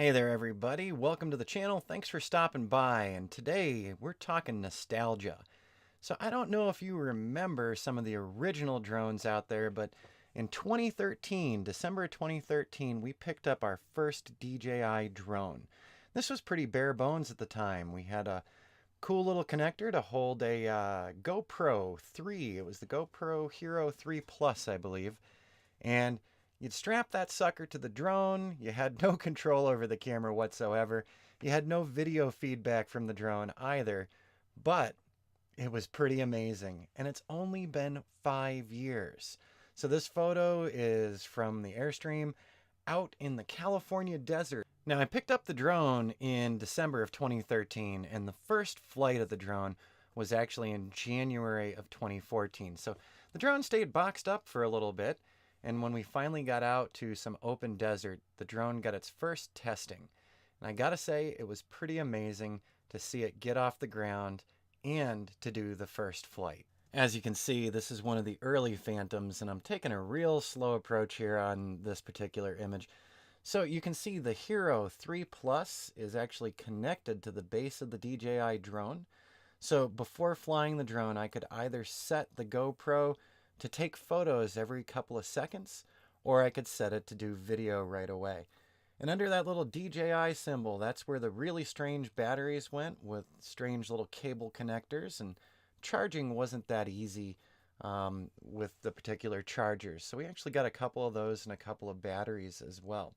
Hey there everybody, welcome to the channel, thanks for stopping by, and today we're talking nostalgia. So I don't know if you remember some of the original drones out there, but in 2013, December 2013, we picked up our first DJI drone. This was pretty bare bones at the time. We had a cool little connector to hold a GoPro 3. It was the GoPro Hero 3 Plus, I believe. And you'd strap that sucker to the drone. You had no control over the camera whatsoever. You had no video feedback from the drone either. But it was pretty amazing. And it's only been 5 years. So this photo is from the Airstream out in the California desert. Now, I picked up the drone in December of 2013, and the first flight of the drone was actually in January of 2014. So the drone stayed boxed up for a little bit. And when we finally got out to some open desert, the drone got its first testing. And I gotta say, it was pretty amazing to see it get off the ground and to do the first flight. As you can see, this is one of the early Phantoms, and I'm taking a real slow approach here on this particular image. So you can see the Hero 3 Plus is actually connected to the base of the DJI drone. So before flying the drone, I could either set the GoPro to take photos every couple of seconds, or I could set it to do video right away. And under that little DJI symbol, that's where the really strange batteries went with strange little cable connectors, and charging wasn't that easy with the particular chargers. So we actually got a couple of those and a couple of batteries as well.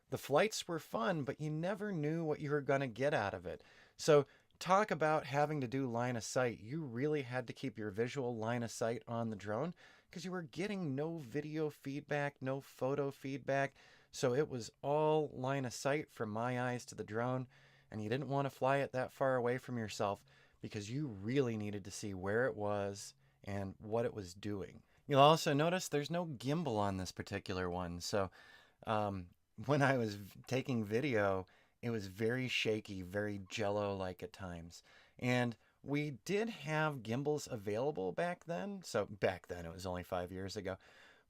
The flights were fun, but you never knew what you were going to get out of it. So talk about having to do line of sight. You really had to keep your visual line of sight on the drone because you were getting no video feedback, no photo feedback. So it was all line of sight from my eyes to the drone, and you didn't want to fly it that far away from yourself because you really needed to see where it was and what it was doing. You'll also notice there's no gimbal on this particular one. So when I was taking video, it was very shaky, very jello-like at times. And we did have gimbals available back then. So back then, it was only 5 years ago.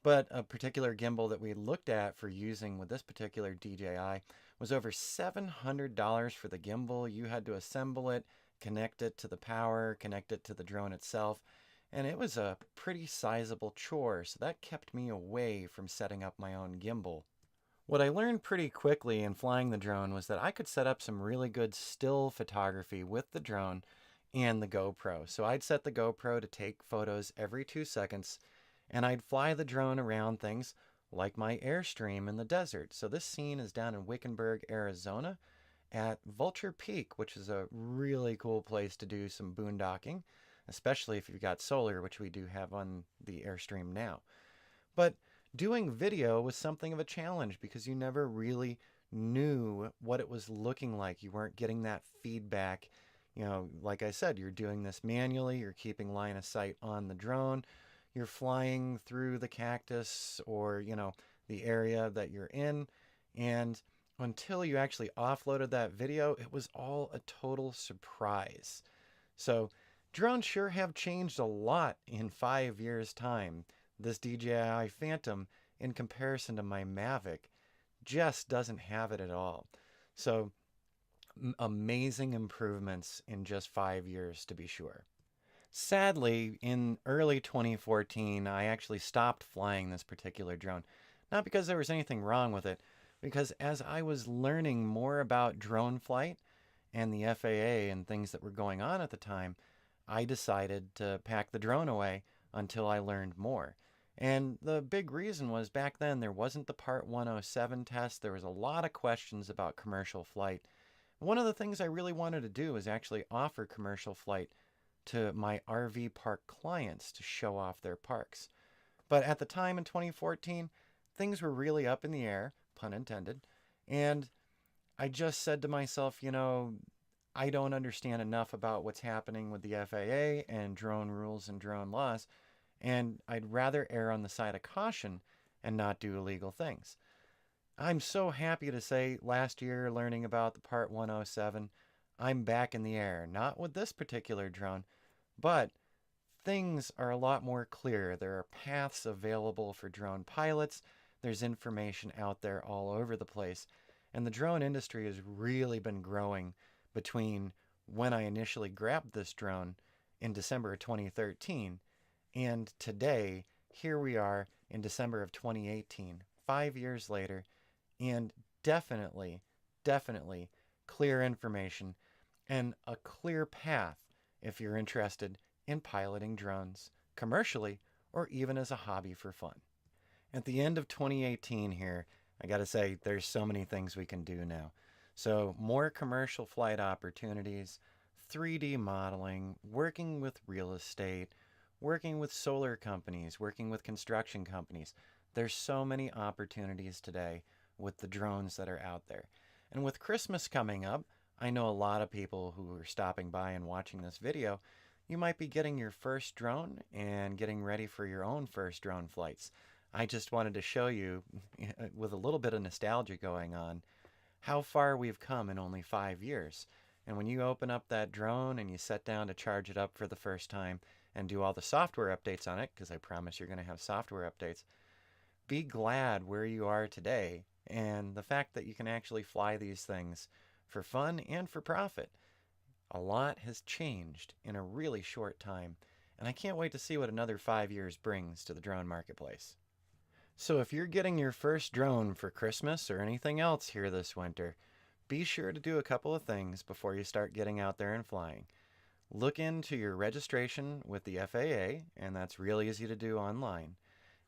But a particular gimbal that we looked at for using with this particular DJI was over $700 for the gimbal. You had to assemble it, connect it to the power, connect it to the drone itself. And it was a pretty sizable chore. So that kept me away from setting up my own gimbal. What I learned pretty quickly in flying the drone was that I could set up some really good still photography with the drone and the GoPro. So I'd set the GoPro to take photos every 2 seconds, and I'd fly the drone around things like my Airstream in the desert. So this scene is down in Wickenburg, Arizona at Vulture Peak, which is a really cool place to do some boondocking, especially if you've got solar, which we do have on the Airstream now. But doing video was something of a challenge because you never really knew what it was looking like. You weren't getting that feedback. You know, like I said, you're doing this manually. You're keeping line of sight on the drone. You're flying through the cactus or, the area that you're in. And until you actually offloaded that video, it was all a total surprise. So drones sure have changed a lot in 5 years' time. This DJI Phantom, in comparison to my Mavic, just doesn't have it at all. So amazing improvements in just 5 years, to be sure. Sadly, in early 2014, I actually stopped flying this particular drone. Not because there was anything wrong with it, because as I was learning more about drone flight and the FAA and things that were going on at the time, I decided to pack the drone away until I learned more. And the big reason was back then there wasn't the Part 107 test. There was a lot of questions about commercial flight. One of the things I really wanted to do was actually offer commercial flight to my RV park clients to show off their parks. But at the time in 2014, things were really up in the air, pun intended. And I just said to myself, I don't understand enough about what's happening with the FAA and drone rules and drone laws, and I'd rather err on the side of caution and not do illegal things. I'm so happy to say last year, learning about the Part 107, I'm back in the air. Not with this particular drone, but things are a lot more clear. There are paths available for drone pilots. There's information out there all over the place. And the drone industry has really been growing between when I initially grabbed this drone in December of 2013 and today, here we are in December of 2018, 5 years later, and definitely clear information and a clear path if you're interested in piloting drones commercially or even as a hobby for fun. At the end of 2018 here, I gotta say, there's so many things we can do now. So more commercial flight opportunities, 3D modeling, working with real estate, working with solar companies, working with construction companies. There's so many opportunities today with the drones that are out there. And with Christmas coming up, I know a lot of people who are stopping by and watching this video, you might be getting your first drone and getting ready for your own first drone flights. I just wanted to show you, with a little bit of nostalgia going on, how far we've come in only 5 years. And when you open up that drone and you set down to charge it up for the first time and do all the software updates on it, because I promise you're going to have software updates, be glad where you are today and the fact that you can actually fly these things for fun and for profit. A lot has changed in a really short time, and I can't wait to see what another 5 years brings to the drone marketplace. So if you're getting your first drone for Christmas or anything else here this winter, be sure to do a couple of things before you start getting out there and flying. Look into your registration with the FAA, and that's real easy to do online.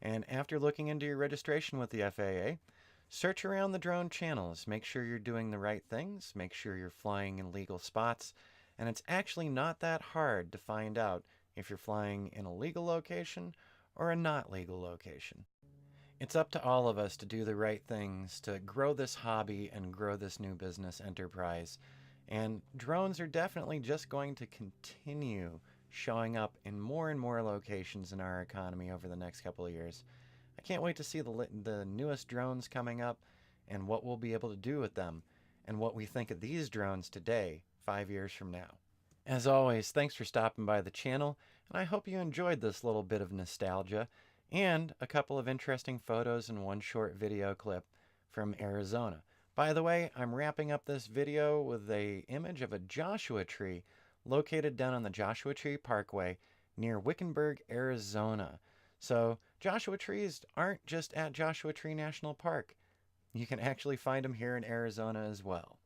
And after looking into your registration with the FAA, search around the drone channels. Make sure you're doing the right things. Make sure you're flying in legal spots. And it's actually not that hard to find out if you're flying in a legal location or a not legal location. It's up to all of us to do the right things to grow this hobby and grow this new business enterprise. And drones are definitely just going to continue showing up in more and more locations in our economy over the next couple of years. I can't wait to see the newest drones coming up and what we'll be able to do with them and what we think of these drones today, 5 years from now. As always, thanks for stopping by the channel, and I hope you enjoyed this little bit of nostalgia and a couple of interesting photos and one short video clip from Arizona. By the way, I'm wrapping up this video with an image of a Joshua tree located down on the Joshua Tree Parkway near Wickenburg, Arizona. So Joshua trees aren't just at Joshua Tree National Park. You can actually find them here in Arizona as well.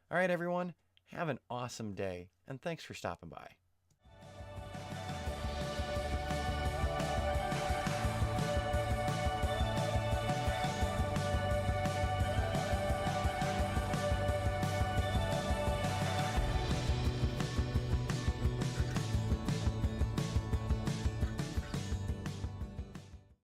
All right, everyone, have an awesome day, and thanks for stopping by.